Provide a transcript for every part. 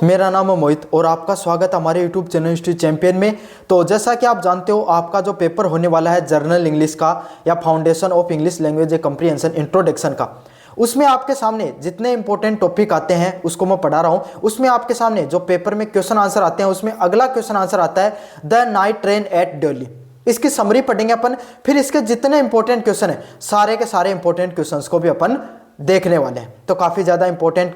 मेरा नाम है मोहित और आपका स्वागत है हमारे YouTube चैनल हिस्ट्री चैंपियन में। तो जैसा कि आप जानते हो, आपका जो पेपर होने वाला है जर्नल इंग्लिश का या foundation of English language A comprehension introduction का, उसमें आपके सामने जितने इंपॉर्टेंट टॉपिक आते हैं उसको मैं पढ़ा रहा हूँ। उसमें आपके सामने जो पेपर में क्वेश्चन आंसर आते हैं, उसमें अगला क्वेश्चन आंसर आता है the night train eight Delhi. इसकी समरी पढ़ेंगे अपन, फिर इसके जितने इंपॉर्टेंट क्वेश्चन है सारे के सारे इंपॉर्टेंट क्वेश्चंस को भी अपन देखने वाले हैं। तो काफ़ी ज़्यादा इंपॉर्टेंट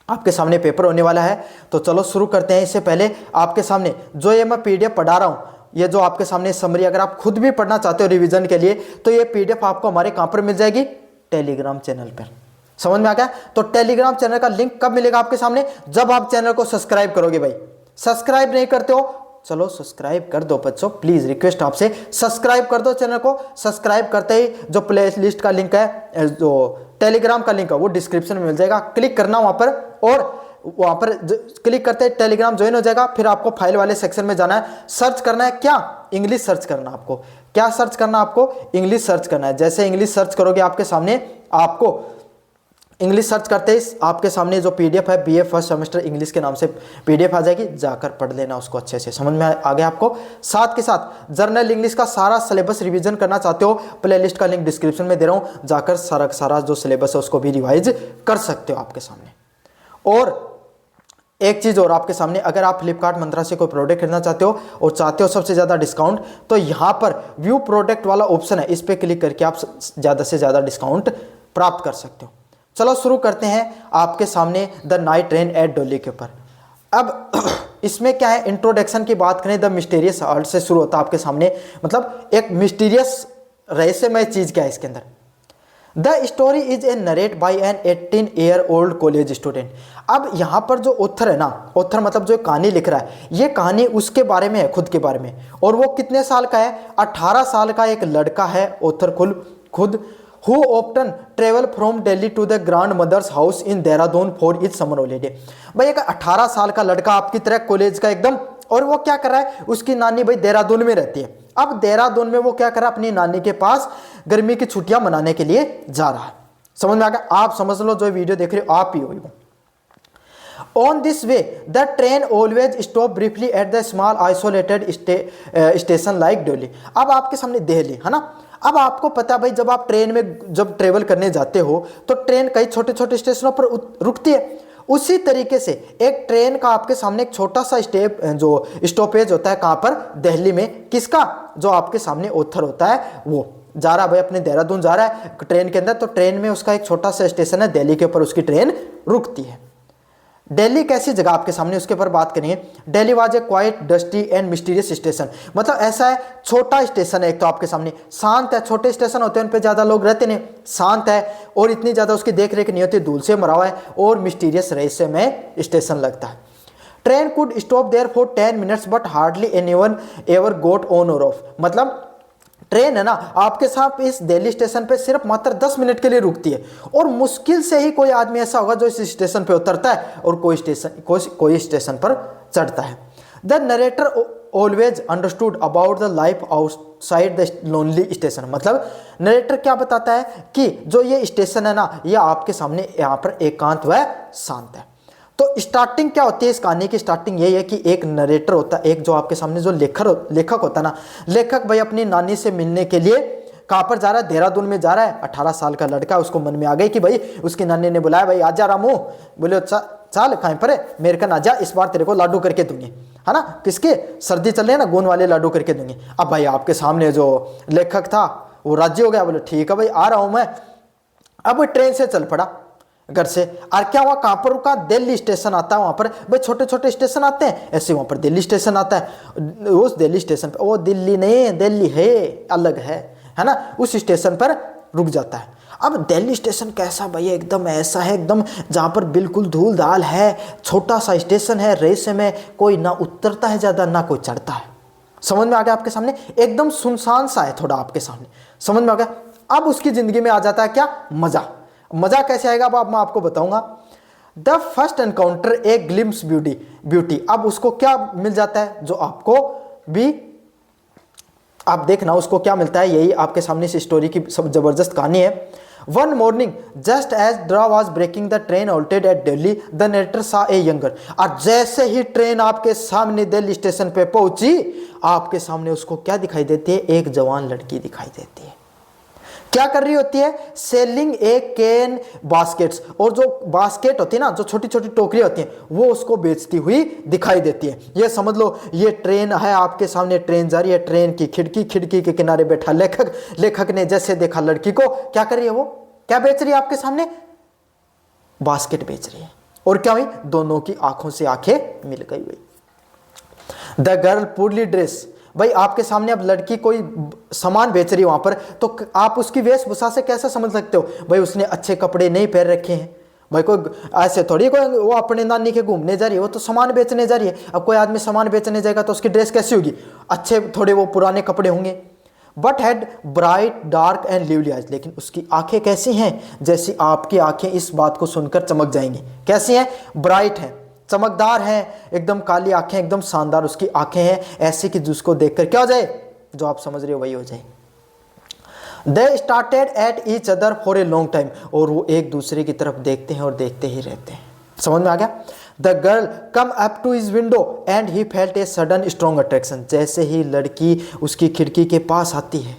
आपके सामने पेपर होने वाला है। तो चलो शुरू करते हैं। इससे पहले आपके सामने जो ये मैं पीडीएफ पढ़ा रहा हूँ, ये जो आपके सामने समरी, अगर आप खुद भी पढ़ना चाहते हो रिवीजन के लिए, तो ये पीडीएफ आपको हमारे कहाँ पर मिल जाएगी? टेलीग्राम चैनल पर। समझ में आ गया? तो टेलीग्राम चैनल का लिंक कब मिलेगा आपके सामने? जब आप चैनल को सब्सक्राइब करोगे। भाई सब्सक्राइब नहीं करते हो, चलो सब्सक्राइब कर दो बच्चों, प्लीज रिक्वेस्ट आपसे, सब्सक्राइब कर दो चैनल को। सब्सक्राइब करते ही जो प्ले लिस्ट का लिंक है, जो टेलीग्राम का लिंक है, वो डिस्क्रिप्शन में मिल जाएगा। क्लिक करना वहां पर, और वहां पर क्लिक करते ही टेलीग्राम ज्वाइन हो जाएगा। फिर आपको फाइल वाले सेक्शन में जाना है, सर्च करना है क्या? इंग्लिश सर्च करना। आपको क्या सर्च करना? आपको इंग्लिश सर्च करना है। जैसे इंग्लिश सर्च करोगे, आपके सामने आपको इंग्लिश सर्च करते ही आपके सामने जो पीडीएफ है बीए फर्स्ट सेमेस्टर इंग्लिश के नाम से पीडीएफ आ जाएगी। जाकर पढ़ लेना उसको अच्छे से। समझ में आ गया आपको? साथ के साथ जर्नल इंग्लिश का सारा सिलेबस रिवीजन करना चाहते हो, प्लेलिस्ट का लिंक डिस्क्रिप्शन में दे रहा हूँ, जाकर सारा जो सिलेबस है उसको भी रिवाइज कर सकते हो आपके सामने। और एक चीज़ और आपके सामने, अगर आप फ्लिपकार्ट मंत्रा से कोई प्रोडक्ट खरीदना चाहते हो और चाहते हो सबसे ज़्यादा डिस्काउंट, तो यहाँ पर व्यू प्रोडक्ट वाला ऑप्शन है, इस पर क्लिक करके आप ज़्यादा से ज़्यादा डिस्काउंट प्राप्त कर सकते हो। चलो शुरू करते हैं आपके सामने the night train eight Delhi के ऊपर। अब इसमें क्या है, इंट्रोडक्शन की बात करें, द मिस्टीरियस आर्ट से शुरू होता है आपके सामने। मतलब एक मिस्टीरियस रहस्यमय चीज़ क्या है इसके अंदर? The story is a narrate by an 18 year old college student. अब यहाँ पर जो ऑथर है ना, ऑथर मतलब जो कहानी लिख रहा है, ये कहानी उसके बारे में है, खुद के बारे में। और वो कितने साल का है? 18 साल का एक लड़का है ऑथर खुद who often travel from Delhi to the grandmother's house in Dehradun for its summer holiday। भाई एक 18 साल का लड़का आपकी तरह कॉलेज का एकदम, और वो क्या कर रहा है? उसकी नानी भाई देहरादून में रहती है। अब देहरादून में वो क्या कर रहा है? अपनी नानी के पास गर्मी की छुट्टियां मनाने के लिए जा रहा है। समझ में आ गया? आप समझ लो, जो वीडियो देख रहे हो आप ही हो वो। On this way, the train always stop briefly at the small isolated station like Delhi। अब आपके सामने दिल्ली है ना। अब आपको पता है भाई, जब आप ट्रेन में जब ट्रेवल करने जाते हो तो ट्रेन कई छोटे छोटे स्टेशनों पर रुकती है। उसी तरीके से एक ट्रेन का आपके सामने एक छोटा सा जो स्टॉपेज होता है, कहाँ पर? दिल्ली में। किसका? जो आपके सामने ऑथर होता है वो जा रहा है भाई, अपने देहरादून जा रहा है ट्रेन के अंदर, तो ट्रेन में उसका एक छोटा सा स्टेशन है, दिल्ली के ऊपर उसकी ट्रेन रुकती है। दिल्ली कैसी जगह आपके सामने, उसके ऊपर बात करेंगे। Delhi was a quite dusty and mysterious station. मतलब ऐसा है, छोटा स्टेशन है एक तो आपके सामने, शांत है। छोटे स्टेशन होते हैं उन पे ज़्यादा लोग रहते नहीं, शांत है और इतनी ज़्यादा उसकी देख रेख नहीं होती, धूल से मरा हुआ है और मिस्टीरियस रहस्यमय स्टेशन लगता है। Train could stop there for 10 minutes but hardly anyone ever got on और ऑफ। मतलब ट्रेन है ना आपके साथ इस दिल्ली स्टेशन पे सिर्फ मात्र 10 मिनट के लिए रुकती है, और मुश्किल से ही कोई आदमी ऐसा होगा जो इस स्टेशन पे उतरता है और कोई स्टेशन पर चढ़ता है। The narrator always understood about the life outside the lonely station. मतलब नरेटर क्या बताता है कि जो ये स्टेशन है ना, ये आपके सामने यहाँ पर एकांत व शांत है। तो स्टार्टिंग क्या होती है इस कहानी की? स्टार्टिंग यही है कि एक नरेटर होता है, एक जो आपके सामने जो लेखक होता है ना, लेखक भाई अपनी नानी से मिलने के लिए कहाँ पर जा रहा है? देहरादून में जा रहा है। 18 साल का लड़का, उसको मन में आ गई कि भाई उसकी नानी ने बुलाया, भाई आजा रामू। बोले चल कहीं पर है, मेरे का आजा, इस बार तेरे को लाडू करके दूंगी, है ना। किसके? सर्दी चल रही है ना, गोंद वाले लाडू करके दूंगी। अब भाई आपके सामने जो लेखक था वो राजी हो गया, बोले ठीक है भाई आ रहा हूँ मैं। अब ट्रेन से चल पड़ा घर से। और क्या हुआ? कहाँ पर रुका? दिल्ली स्टेशन आता है। वहाँ पर भाई छोटे छोटे स्टेशन आते हैं, ऐसे वहाँ पर दिल्ली स्टेशन आता है। उस दिल्ली स्टेशन पर, वो दिल्ली नहीं, दिल्ली है अलग है ना, उस स्टेशन पर रुक जाता है। अब दिल्ली स्टेशन कैसा भाई? एकदम ऐसा है, एकदम जहाँ पर बिल्कुल धूल धाल है, छोटा सा स्टेशन है, रेस में कोई ना उतरता है ज़्यादा ना कोई चढ़ता है। समझ में आ गया आपके सामने? एकदम सुनसान सा है थोड़ा आपके सामने। समझ में आ गया? अब उसकी ज़िंदगी में आ जाता है क्या? मजा कैसे आएगा अब मैं आपको बताऊंगा। The first encounter a glimpse beauty. अब उसको क्या मिल जाता है जो आपको भी, आप देखना उसको क्या मिलता है। यही आपके सामने इस स्टोरी की सब जबरदस्त कहानी है। One morning just as draw was breaking the train halted at Delhi the narrator saw a younger. और जैसे ही ट्रेन आपके सामने दिल्ली स्टेशन पे पहुंची, आपके सामने उसको क्या दिखाई देती है? एक जवान लड़की दिखाई देती है। क्या कर रही होती है? Selling A can baskets. और जो बास्केट होती है ना, जो छोटी छोटी टोकरियां होती हैं, वो उसको बेचती हुई दिखाई देती है। ये समझ लो, ये ट्रेन है आपके सामने, ट्रेन जा रही है, ट्रेन की खिड़की के किनारे बैठा लेखक ने जैसे देखा लड़की को, क्या कर रही है? वो क्या बेच रही है आपके सामने? बास्केट बेच रही है। और क्या हुई? दोनों की आंखों से आंखें मिल गई हुई। द गर्ल पुडली ड्रेस। भाई आपके सामने अब लड़की कोई सामान बेच रही है वहां पर, तो आप उसकी वेशभूषा से कैसे समझ सकते हो? भाई उसने अच्छे कपड़े नहीं पहन रखे हैं। भाई कोई ऐसे थोड़ी कोई वो अपने नानी के घूमने जा रही है, वो तो सामान बेचने जा रही है। अब कोई आदमी सामान बेचने जाएगा तो उसकी ड्रेस कैसी होगी? अच्छे थोड़े वो पुराने कपड़े होंगे। But had bright dark and lively eyes. लेकिन उसकी आंखें कैसी हैं? जैसी आपकी आंखें इस बात को सुनकर चमक जाएंगी। कैसी हैं? ब्राइट हैं, चमकदार है, एकदम काली आंखें, एकदम शानदार उसकी आंखें हैं, ऐसे कि जिसको देखकर क्या हो जाए? जो आप समझ रहे हो वही हो जाए। They started at each other for a long time. और वो एक दूसरे की तरफ देखते हैं और देखते ही रहते हैं। समझ में आ गया? The girl come up to his window and he felt a sudden strong attraction. जैसे ही लड़की उसकी खिड़की के पास आती है,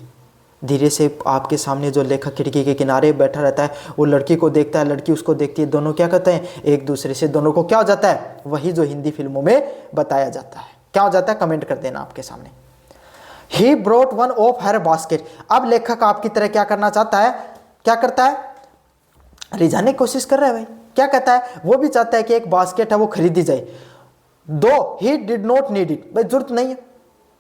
धीरे से आपके सामने जो लेखक खिड़की के किनारे बैठा रहता है, वो लड़की को देखता है, लड़की उसको देखती है, दोनों क्या करते हैं? एक दूसरे से दोनों को क्या हो जाता है? वही जो हिंदी फिल्मों में बताया जाता है। क्या हो जाता है? कमेंट कर देना आपके सामने। He brought one of her basket. अब लेखक आपकी तरह क्या करना चाहता है? क्या करता है? रिझाने की कोशिश कर रहा है। भाई क्या कहता है? वो भी चाहता है कि एक बास्केट है वो खरीदी जाए। दो he did not need it. भाई जरूरत नहीं है,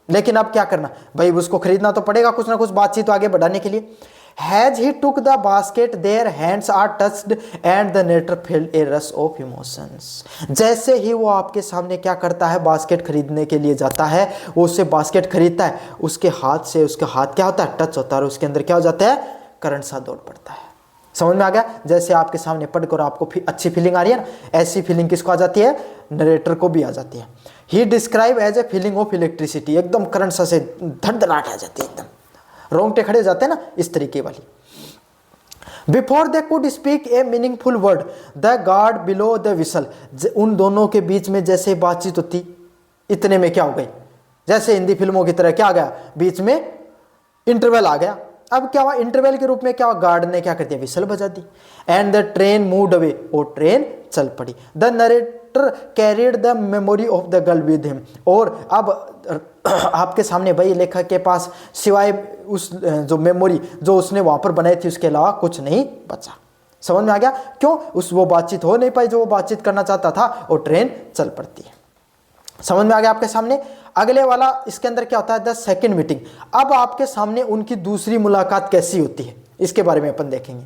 लेकिन अब क्या करना? भाई उसको खरीदना तो पड़ेगा कुछ ना कुछ बातचीत तो आगे बढ़ाने के लिए। As he took the basket their hands are touched and the narrator felt a rush of emotions. जैसे ही वो आपके सामने क्या करता है? बास्केट खरीदने के लिए जाता है, वो उससे बास्केट खरीदता है, उसके हाथ क्या होता है? टच होता है, और उसके अंदर क्या हो जाता है? करंट सा दौड़ पड़ता है। समझ में आ गया? जैसे आपके सामने पढ़कर आपको अच्छी फीलिंग आ रही है ना, ऐसी फीलिंग किसको आ जाती है? नरेटर को भी आ जाती है। He describe as a feeling of electricity. एकदम करंट सा से धड़धड़ाहट आ जाती है, एकदम रोंगटे खड़े हो जाते हैं ना, इस तरीके वाली। Before they could speak A meaningful word the guard below the whistle. उन दोनों के बीच में जैसे बातचीत होती, इतने में क्या हो गई? जैसे हिंदी फिल्मों की तरह क्या आ गया? बीच में इंटरवल आ गया। अब क्या हुआ? इंटरवल के रूप में क्या हुआ? गार्ड ने क्या कर दिया? विसल बजा दी। And the train moved away. और ट्रेन चल पड़ी। The narrator carried the memory of the girl with him. और अब आपके सामने भाई लेखक के पास सिवाय उस जो मेमोरी जो उसने वहां पर बनाई थी, उसके अलावा कुछ नहीं बचा। समझ में आ गया? क्यों? वो बातचीत हो नहीं पाई जो वो बातचीत करना चाहता था, और ट्रेन चल पड़ती है। समझ में आ गया आपके सामने? अगले वाला इसके अंदर क्या होता है? The second meeting. अब आपके सामने उनकी दूसरी मुलाकात कैसी होती है, इसके बारे में अपन देखेंगे।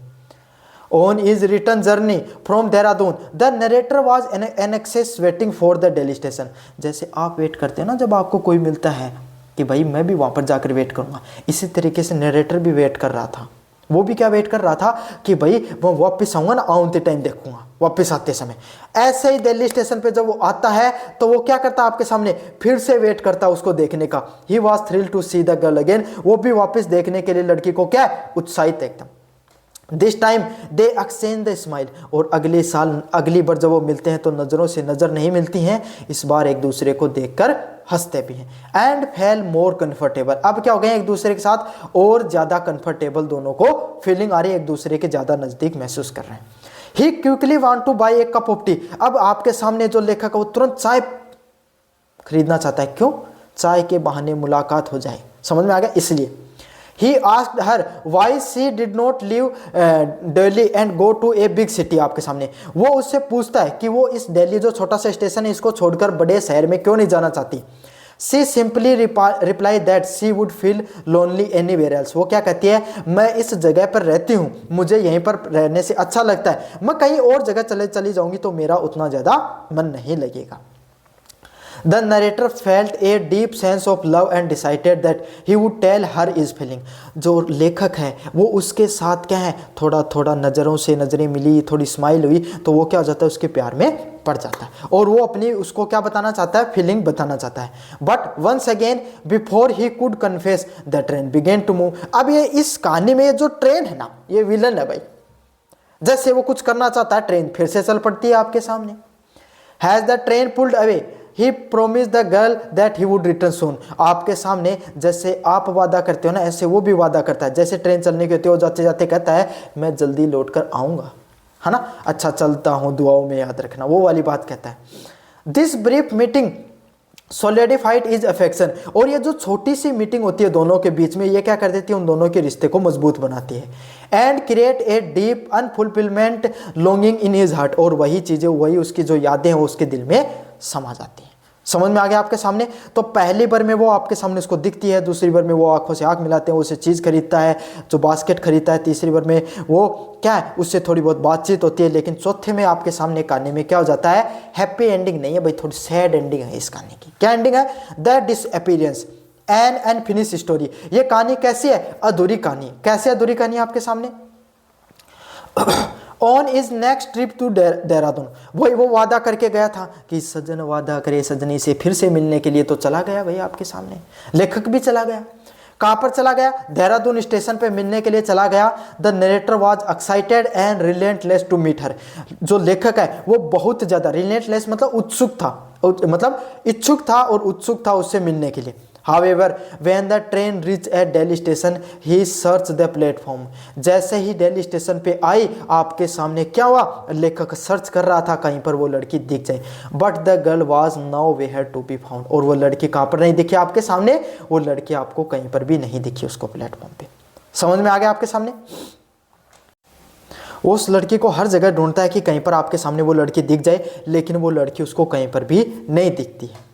On his return journey from Dehradun the narrator was anxious waiting for the Delhi station. जैसे आप वेट करते हैं ना, जब आपको कोई मिलता है कि भाई मैं भी वहां पर जाकर वेट करूंगा, इसी तरीके से नरेटर भी वेट कर रहा था। वो भी क्या वेट कर रहा था? कि भाई वो वापस आऊंगा ना, आते टाइम देखूंगा, वापस आते समय। ऐसे ही दिल्ली स्टेशन पे जब वो आता है तो वो क्या करता है? आपके सामने फिर से वेट करता है उसको देखने का। He was thrilled to see the girl again. वो भी वापस देखने के लिए लड़की को क्या उत्साहित एकदम। This time they exchange the smile. और अगली बार जब वो मिलते हैं तो नजरों से नजर नहीं मिलती हैं, इस बार एक दूसरे को देखकर हंसते भी हैं। And fail more comfortable. अब क्या हो गए? एक दूसरे के साथ और ज्यादा कंफर्टेबल दोनों को फीलिंग आ रही है, एक दूसरे के ज्यादा नजदीक महसूस कर रहे हैं। He quickly want to buy a cup of tea. अब आपके सामने जो लेखक है वो तुरंत चाय खरीदना चाहता है। क्यों? चाय के बहाने मुलाकात हो जाए। समझ में आ गया? इसलिए He asked her why she did not leave Delhi and go to a big city। आपके सामने वो उससे पूछता है कि वो इस दिल्ली जो छोटा सा स्टेशन है इसको छोड़कर बड़े शहर में क्यों नहीं जाना चाहती। She simply replied that she would feel lonely anywhere else। वो क्या कहती है? मैं इस जगह पर रहती हूँ, मुझे यहीं पर रहने से अच्छा लगता है, मैं कहीं और जगह चली जाऊंगी तो मेरा उतना ज़्यादा मन नहीं लगेगा। The narrator felt a deep sense of love and decided that he would tell her his feeling. जो लेखक है वो उसके साथ क्या है, थोड़ा थोड़ा नज़रों से नज़रें मिली, थोड़ी स्माइल हुई, तो वो क्या हो जाता है, उसके प्यार में पड़ जाता है और वो अपनी उसको क्या बताना चाहता है, फीलिंग बताना चाहता है। But once again before he could confess the train began to move. अब ये इस कहानी में ये जो ट्रेन है ना, ये विलन है भाई। जैसे वो कुछ करना चाहता है, ट्रेन फिर से चल पड़ती है आपके सामने। As the train pulled away he promise the girl that he would return soon. आपके सामने जैसे आप वादा करते हो ना, ऐसे वो भी वादा करता है। जैसे ट्रेन चलने की होती है, वो जाते जाते कहता है मैं जल्दी लौट कर आऊँगा, है ना, अच्छा चलता हूँ, दुआओं में याद रखना, वो वाली बात कहता है। This brief meeting solidified his affection. और ये जो छोटी सी मीटिंग होती है दोनों के बीच में, ये क्या कर देती है, उन दोनों के रिश्ते को मजबूत बनाती है। And create a deep unfulfilment longing in his heart. और वही चीज़ें, वही उसकी जो यादें हैं वो उसके दिल में समा जाती हैं। समझ में आ गया आपके सामने। तो पहली बार में वो आपके सामने उसको दिखती है, दूसरी बार में वो आंखों से आंख मिलाते हैं, वो उसे चीज़ खरीदता है, जो बास्केट खरीदता है, तीसरी बार में वो क्या है, उससे थोड़ी बहुत बातचीत होती है। लेकिन चौथे में आपके सामने कहानी में क्या हो जाता है, हैप्पी एंडिंग नहीं है भाई, थोड़ी सैड एंडिंग है इस कहानी की। क्या एंडिंग है, the disappearance an unfinished story. ये कहानी कैसी है, अधूरी कहानी। कैसे अधूरी कहानी आपके सामने। On his next trip to Dehradun. वही वो वादा करके गया था कि सजन वादा करे सजनी से फिर से मिलने के लिए, तो चला गया भाई आपके सामने। लेखक भी चला गया। कहाँ पर चला गया, देहरादून स्टेशन पे मिलने के लिए चला गया। The narrator was excited and relentless to meet her. जो लेखक है वो बहुत ज़्यादा, रिलेंटलेस मतलब उत्सुक था, मतलब इच्छुक था और उत्सुक था उससे मिलने के लिए। However, when the train reached at Delhi station, he searched the platform. जैसे ही दिल्ली स्टेशन पे आई, आपके सामने क्या हुआ, लेखक सर्च कर रहा था कहीं पर वो लड़की दिख जाए। But the girl was nowhere to be found। और वो लड़की कहाँ पर नहीं दिखी आपके सामने, वो लड़की आपको कहीं पर भी नहीं दिखी उसको प्लेटफॉर्म पे। समझ में आ गया आपके सामने। उस लड़की को हर जगह ढूंढता है कि कहीं पर आपके सामने वो लड़की दिख जाए, लेकिन वो लड़की उसको कहीं पर भी नहीं दिखती है।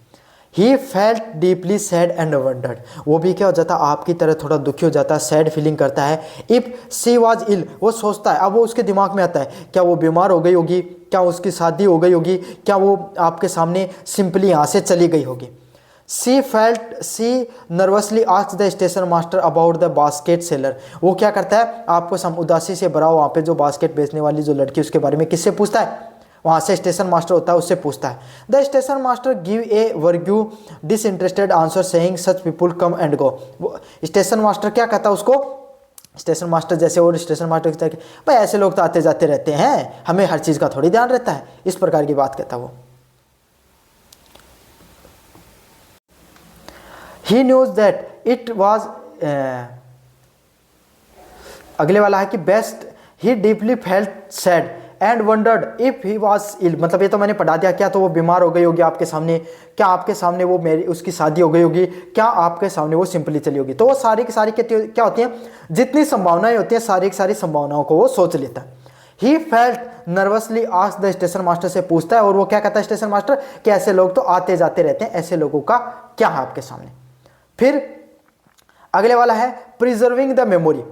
He felt deeply sad and wondered। वो भी क्या हो जाता है, आपकी तरह थोड़ा दुखी हो जाता है, सैड फीलिंग करता है। If she was ill, वो सोचता है, अब वो उसके दिमाग में आता है, क्या वो बीमार हो गई होगी, क्या उसकी शादी हो गई होगी, क्या वो आपके सामने सिंपली यहाँ से चली गई होगी। She nervously asked the station master about the basket seller। वो क्या करता है, आपको सम उदासी से भरा वहाँ पे जो बास्केट बेचने वाली जो लड़की, उसके बारे में किससे पूछता है, वहाँ से स्टेशन मास्टर होता है उससे पूछता है। The station master give a vague disinterested answer saying such people come and go. Station master क्या कहता है उसको, स्टेशन मास्टर जैसे और स्टेशन मास्टर कहता है कि भाई ऐसे लोग तो आते जाते रहते हैं, हमें हर चीज़ का थोड़ी ध्यान रहता है, इस प्रकार की बात कहता वो। He news that it was, अगले वाला है कि best he deeply felt sad and wondered if he was ill. मतलब ये तो मैंने पढ़ा दिया, क्या तो वो बीमार हो गई होगी आपके सामने, क्या आपके सामने वो उसकी शादी हो गई होगी, क्या आपके सामने वो सिंपली चली होगी। तो वो सारी की सारी क्या होती हैं, जितनी संभावनाएं होती हैं सारी की सारी संभावनाओं को वो सोच लेता है। He felt nervously asked the station master, से पूछता है और वो क्या कहता है स्टेशन मास्टर कि ऐसे लोग तो आते जाते रहते हैं, ऐसे लोगों का क्या है आपके सामने। फिर अगले वाला है preserving the memory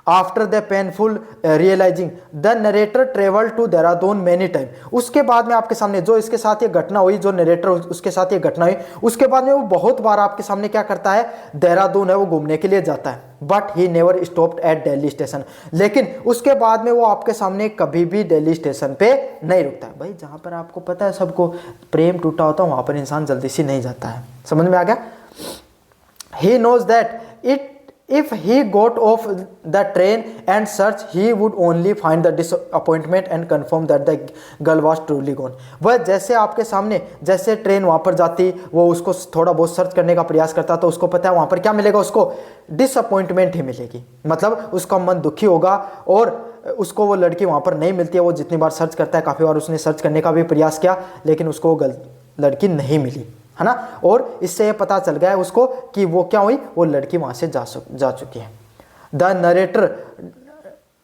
after the painful realising the narrator travel to Dehradun many time. उसके बाद में आपके सामने जो इसके साथ ये घटना हुई, जो नरेटर उसके साथ ये घटना हुई, उसके बाद में वो बहुत बार आपके सामने क्या करता है, देहरादून है वो घूमने के लिए जाता है। But he never stopped at Delhi station. लेकिन उसके बाद में वो आपके सामने कभी भी दिल्ली स्टेशन पे नहीं रुकता है। भाई जहाँ पर आपको पता है सबको प्रेम टूटा होता है, वहाँ पर इंसान जल्दी से नहीं जाता है। समझ में आ गया। He knows that if he got off the train and searched, he would only find the disappointment and confirm that the girl was truly gone। वह जैसे आपके सामने जैसे ट्रेन वहाँ पर जाती, वो उसको थोड़ा बहुत सर्च करने का प्रयास करता, तो उसको पता है वहाँ पर क्या मिलेगा, उसको डिसअपॉइंटमेंट ही मिलेगी। मतलब उसका मन दुखी होगा और उसको वो लड़की वहाँ पर नहीं मिलती है। वो जितनी बार सर्च करता है, काफ़ी बार उसने सर्च करने का भी प्रयास किया, लेकिन उसको वो लड़की नहीं मिली, है ना। और इससे ये पता चल गया है उसको कि वो क्या हुई, वो लड़की वहाँ से जा चुकी है। The narrator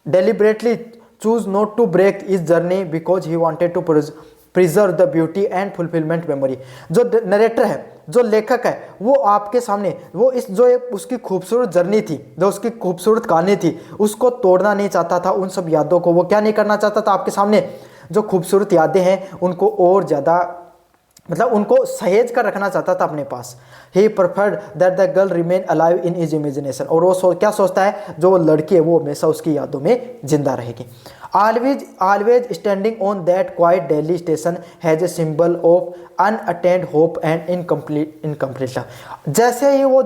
deliberately chose not to break his journey because he wanted to preserve the beauty and fulfillment memory. जो नरेटर है, जो लेखक है, वो आपके सामने वो इस जो उसकी खूबसूरत जर्नी थी, जो उसकी खूबसूरत कहानी थी, उसको तोड़ना नहीं चाहता था। उन सब यादों को वो क्या नहीं करना चाहता था, आपके सामने जो खूबसूरत यादें हैं उनको और ज़्यादा मतलब उनको सहेज कर रखना चाहता था अपने पास। He preferred that the girl remain alive in his imagination, और वो क्या सोचता है, जो लड़की है वो हमेशा उसकी यादों में जिंदा रहेगी। Always standing on that quite Delhi station as a symbol of unattained hope and incomplete love. जैसे ही वो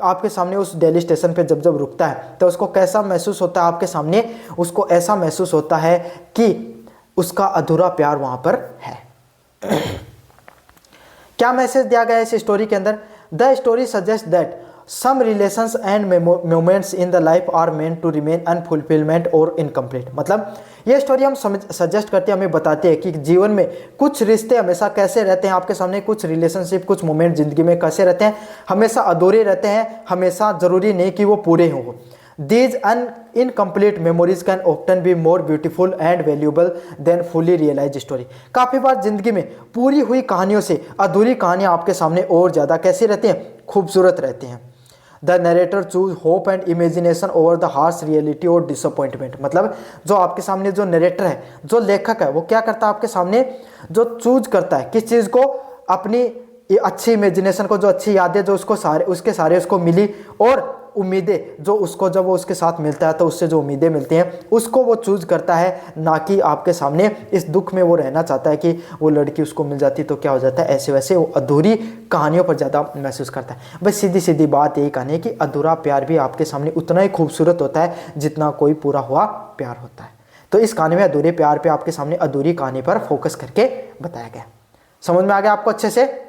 आपके सामने उस दिल्ली स्टेशन पे जब रुकता है तो उसको कैसा महसूस होता है आपके सामने, उसको ऐसा महसूस होता है कि उसका अधूरा प्यार वहां पर है। क्या मैसेज दिया गया है इस स्टोरी के अंदर? The story suggest that some relations and moments in the life are meant to remain unfulfilment और इनकम्प्लीट। मतलब ये स्टोरी हम सजेस्ट करते हैं, हमें बताते हैं कि जीवन में कुछ रिश्ते हमेशा कैसे रहते हैं, आपके सामने कुछ रिलेशनशिप, कुछ मोमेंट जिंदगी में कैसे रहते हैं, हमेशा अधूरे रहते हैं, हमेशा जरूरी नहीं कि वो पूरे हों। These incomplete memories can often be more beautiful and valuable than fully realized story। काफ़ी बार जिंदगी में पूरी हुई कहानियों से अधूरी कहानियां आपके सामने और ज़्यादा कैसी रहती हैं, खूबसूरत रहती हैं। The narrator choose hope and imagination over the harsh reality और डिसअपॉइंटमेंट। मतलब जो आपके सामने जो नरेटर है, जो लेखक है, वो क्या करता है आपके सामने, जो चूज करता है किस चीज़ को, अपनी अच्छी इमेजिनेशन को, जो अच्छी यादें जो उसके सारे उसको मिली, और उम्मीदें जो उसको जब वो उसके साथ मिलता है तो उससे जो उम्मीदें मिलती हैं उसको वो चूज करता है, ना कि आपके सामने इस दुख में वो रहना चाहता है कि वो लड़की उसको मिल जाती तो क्या हो जाता है, ऐसे वैसे वो अधूरी कहानियों पर ज़्यादा महसूस करता है। बस सीधी सीधी बात यही कहानी है कि अधूरा प्यार भी आपके सामने उतना ही खूबसूरत होता है जितना कोई पूरा हुआ प्यार होता है। तो इस कहानी में अधूरे प्यार पर आपके सामने अधूरी कहानी पर फोकस करके बताया गया। समझ में आ गया आपको अच्छे से?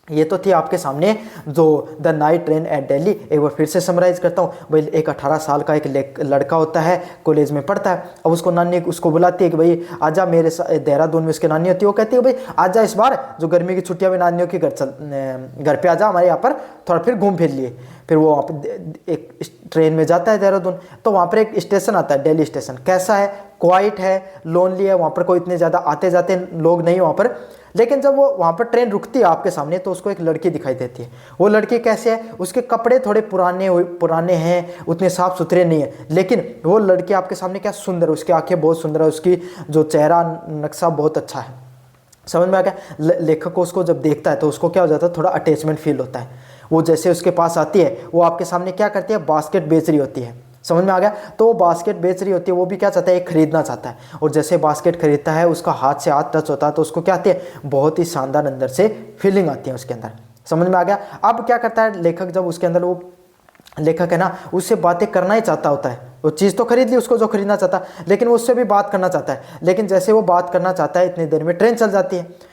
ये तो थी आपके सामने जो the night train eight Delhi. एक बार फिर से समराइज करता हूँ भाई। एक 18 साल का एक लड़का होता है, कॉलेज में पढ़ता है। अब उसको नानी उसको बुलाती है कि भाई आजा मेरे साथ, देहरादून में उसकी नानी होती है, वो कहती है भाई आजा इस बार जो गर्मी की छुट्टियां में नानियों के घर पे आजा, हमारे यहाँ पर थोड़ा फिर घूम फिर लिए। फिर वो एक ट्रेन में जाता है देहरादून, तो वहाँ पर एक स्टेशन आता है, दिल्ली स्टेशन। कैसा है, क्वाइट है, लोनली है, वहाँ पर कोई इतने ज़्यादा आते जाते लोग नहीं वहाँ पर। लेकिन जब वो वहाँ पर ट्रेन रुकती है आपके सामने तो उसको एक लड़की दिखाई देती है। वो लड़की कैसे है, उसके कपड़े थोड़े पुराने हैं, उतने साफ सुथरे नहीं है, लेकिन वो लड़की आपके सामने क्या सुंदर है, उसकी आंखें बहुत सुंदर है, उसकी जो चेहरा नक्शा बहुत अच्छा है। समझ में आ गया? लेखक को उसको जब देखता है तो उसको क्या हो जाता है, थोड़ा अटैचमेंट फील होता है। वो जैसे उसके पास आती है, वो आपके सामने क्या करती है, बास्केट बेच रही होती है। समझ में आ गया? तो वो बास्केट बेच रही होती है, वो भी क्या चाहता है, एक खरीदना चाहता है। और जैसे बास्केट खरीदता है, उसका हाथ से हाथ टच होता है तो उसको क्या आती है, बहुत ही शानदार अंदर से फीलिंग आती है उसके अंदर। समझ में आ गया? अब क्या करता है लेखक, जब उसके अंदर वो लेखक है ना, उससे बातें करना ही चाहता होता है। वो चीज़ तो खरीद ली उसको जो खरीदना चाहता है, लेकिन वो उससे भी बात करना चाहता है। लेकिन जैसे वो बात करना चाहता है, इतनी देर में ट्रेन चल जाती है।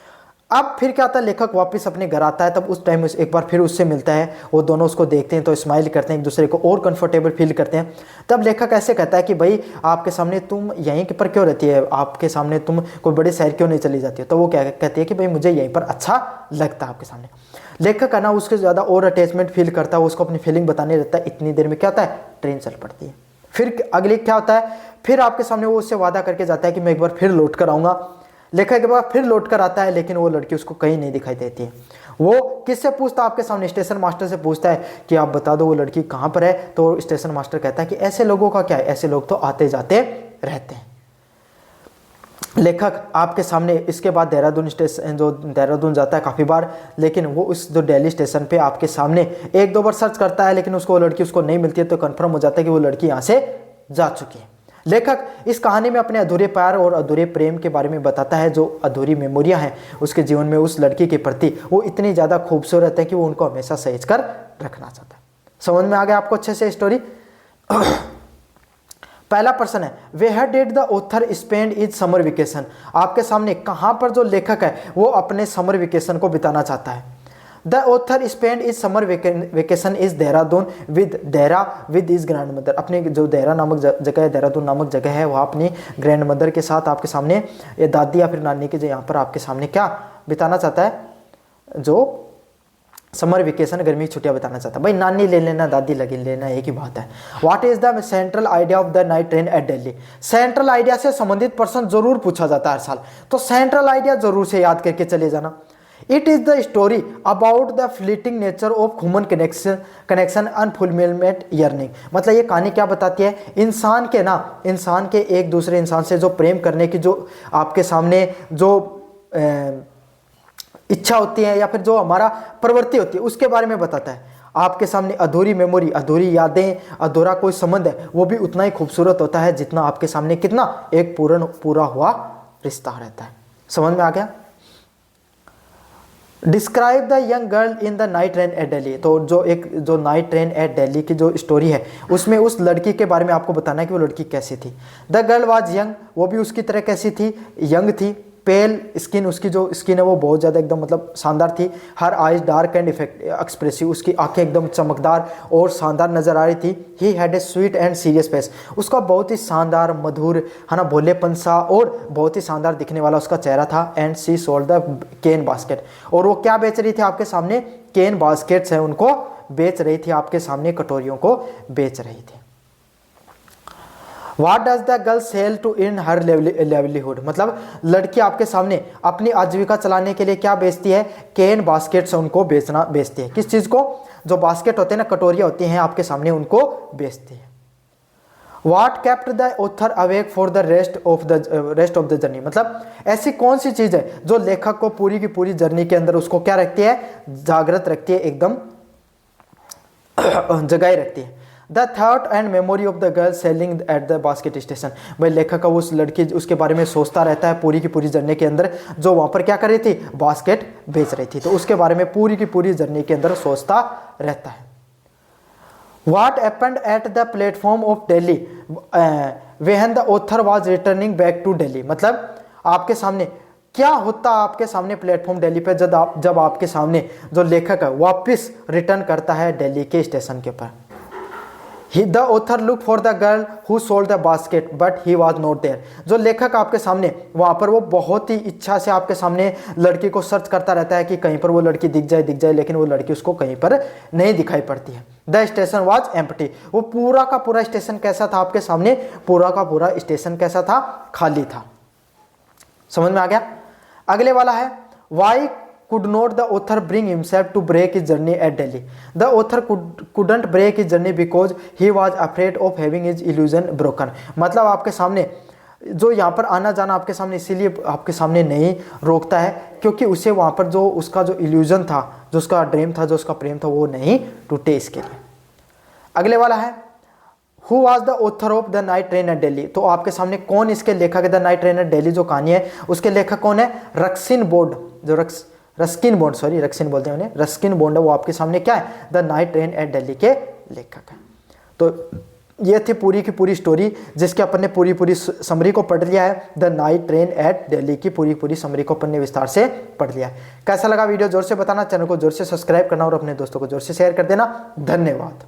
अब फिर क्या होता है, लेखक वापस अपने घर आता है, तब उस टाइम एक बार फिर उससे मिलता है। वो दोनों उसको देखते हैं तो स्माइल करते हैं, एक दूसरे को और कंफर्टेबल फील करते हैं। तब लेखक ऐसे कहता है कि भाई आपके सामने तुम यहीं पर क्यों रहती है, आपके सामने तुम कोई बड़े शहर क्यों नहीं चली जाती है? तो वो क्या कहती है कि भाई मुझे यहीं पर अच्छा लगता है आपके सामने। लेखक है ना, उसके ज़्यादा और अटैचमेंट फील करता है, उसको अपनी फीलिंग बताने रहता है। इतनी देर में क्या होता है, ट्रेन चल पड़ती है। फिर अगली क्या होता है, फिर आपके सामने वो उससे वादा करके जाता है कि मैं एक बार फिर लौट कर आऊँगा। लेखक के बाद फिर लौट कर आता है, लेकिन वो लड़की उसको कहीं नहीं दिखाई देती है। वो किससे पूछता है, आपके सामने स्टेशन मास्टर से पूछता है कि आप बता दो वो लड़की कहाँ पर है। तो स्टेशन मास्टर कहता है कि ऐसे लोगों का क्या है, ऐसे लोग तो आते जाते रहते हैं। लेखक आपके सामने इसके बाद देहरादून स्टेशन, जो देहरादून जाता है काफ़ी बार, लेकिन वो उस जो दिल्ली स्टेशन पे आपके सामने 1-2 बार सर्च करता है, लेकिन उसको वो लड़की उसको नहीं मिलती है। तो कंफर्म हो जाता है कि वो लड़की यहाँ से जा चुकी है। लेखक इस कहानी में अपने अधूरे प्यार और अधूरे प्रेम के बारे में बताता है। जो अधूरी मेमोरियां हैं उसके जीवन में उस लड़की के प्रति, वो इतनी ज़्यादा खूबसूरत है कि वो उनको हमेशा सहेज कर रखना चाहता है। समझ में आ गया आपको अच्छे से स्टोरी? पहला प्रश्न है, where did the author spend his summer vacation. आपके सामने कहाँ पर जो लेखक है वो अपने समर वेकेशन को बिताना चाहता है। The author spend his summer vacation is Dehradun with is grand mother. अपने जो देहरा नामक जगह है, देहरादून नामक जगह है, वहाँ अपनी ग्रैंड मदर के साथ आपके सामने, ये दादी या फिर नानी के जो यहाँ पर आपके सामने क्या बिताना चाहता है, जो समर वेकेशन गर्मी की छुट्टियां बिताना चाहता है। भाई नानी ले लेना, दादी लगे लेना, एक ही बात है। What is the central idea of the night train eight Delhi. Central idea से संबंधित प्रश्न जरूर पूछा जाता है हर साल, तो सेंट्रल आइडिया जरूर से याद करके चले जाना। It is the story about the fleeting nature of human connection unfulfilment yearning. मतलब ये कहानी क्या बताती है, इंसान के एक दूसरे इंसान से जो प्रेम करने की जो आपके सामने जो इच्छा होती है या फिर जो हमारा प्रवृत्ति होती है उसके बारे में बताता है। आपके सामने अधूरी मेमोरी, अधूरी यादें, अधूरा कोई संबंध है, वो भी उतना ही खूबसूरत होता है जितना आपके सामने कितना एक पूरा हुआ रिश्ता रहता है। समझ में आ गया। Describe the young girl in the night train eight Delhi. तो जो नाइट ट्रेन एट दिल्ली की जो स्टोरी है उसमें उस लड़की के बारे में आपको बताना है कि वो लड़की कैसी थी। द गर्ल वाज यंग, वो भी उसकी तरह कैसी थी, यंग थी। पेल स्किन, उसकी जो स्किन है वो बहुत ज़्यादा एकदम मतलब शानदार थी। Her eyes dark and expressive, उसकी आंखें एकदम चमकदार और शानदार नजर आ रही थी। He had a sweet and serious face, उसका बहुत ही शानदार मधुर है ना भोलेपन सा और बहुत ही शानदार दिखने वाला उसका चेहरा था। And she sold the cane basket, और वो क्या बेच रही थी आपके सामने, केन बास्केट्स है उनको बेच रही थी, आपके सामने कटोरियों को बेच रही थी। What does the girl sell to earn her livelihood, मतलब लड़की आपके सामने अपनी आजीविका चलाने के लिए क्या बेचती है, केन बास्केट से उनको बेचती है। किस चीज को, जो बास्केट होते हैं ना, कटोरियां होती हैं आपके सामने, उनको बेचती है। What kept the author awake for the rest of the journey, मतलब ऐसी कौन सी चीज है जो लेखक को पूरी की पूरी जर्नी के अंदर उसको क्या रखती है, जागृत रखती है, एकदम जगाए रखती है। The thought and memory of the girl selling at the basket station, भाई लेखक का उस लड़की उसके बारे में सोचता रहता है पूरी की पूरी जर्नी के अंदर, जो वहां पर क्या कर रही थी, बास्केट बेच रही थी, तो उसके बारे में पूरी की पूरी जर्नी के अंदर सोचता रहता है। What happened at the platform of Delhi when the author was returning back to Delhi, मतलब आपके सामने क्या होता आपके सामने प्लेटफॉर्म दिल्ली पे जब आपके सामने जो लेखक है वापस रिटर्न करता है दिल्ली के स्टेशन के ऊपर। The author look for the girl who sold the basket but he was not there, जो लेखक आपके सामने वहाँ पर वो बहुत ही इच्छा से आपके सामने लड़की को सर्च करता रहता है कि कहीं पर वो लड़की दिख जाए, लेकिन वो लड़की उसको कहीं पर नहीं दिखाई पड़ती है। द स्टेशन वॉज एम्प्टी, वो पूरा का पूरा स्टेशन कैसा था आपके सामने, पूरा का पूरा स्टेशन कैसा था, खाली था। समझ में आ गया। अगले वाला है, Y could not the author bring himself to break his journey at Delhi, the author couldn't break his journey because he was afraid of having his illusion broken, मतलब आपके सामने जो यहाँ पर आना जाना आपके सामने इसीलिए आपके सामने नहीं रोकता है क्योंकि उसे वहाँ पर जो उसका जो इल्यूजन था, जो उसका ड्रीम था, जो उसका प्रेम था, वो नहीं टूटे इसके लिए। अगले वाला है, Who was the author of the Night Train at Delhi, तो आपके सामने कौन इसके लेखक है, the night train eight Delhi जो कहानी है उसके लेखक कौन है, रस्किन बॉन्ड, जो रस्किन बॉन्ड, सॉरी रस्किन बोलते हैं उन्हें, रस्किन बॉन्ड है, वो आपके सामने क्या है, the night train eight Delhi के लेखक है। तो ये थी पूरी की पूरी स्टोरी जिसके अपन ने पूरी पूरी समरी को पढ़ लिया है। The night train eight Delhi की पूरी पूरी समरी को अपन ने विस्तार से पढ़ लिया है। कैसा लगा वीडियो जोर से बताना, चैनल को जोर से सब्सक्राइब करना और अपने दोस्तों को जोर से शेयर कर देना। धन्यवाद।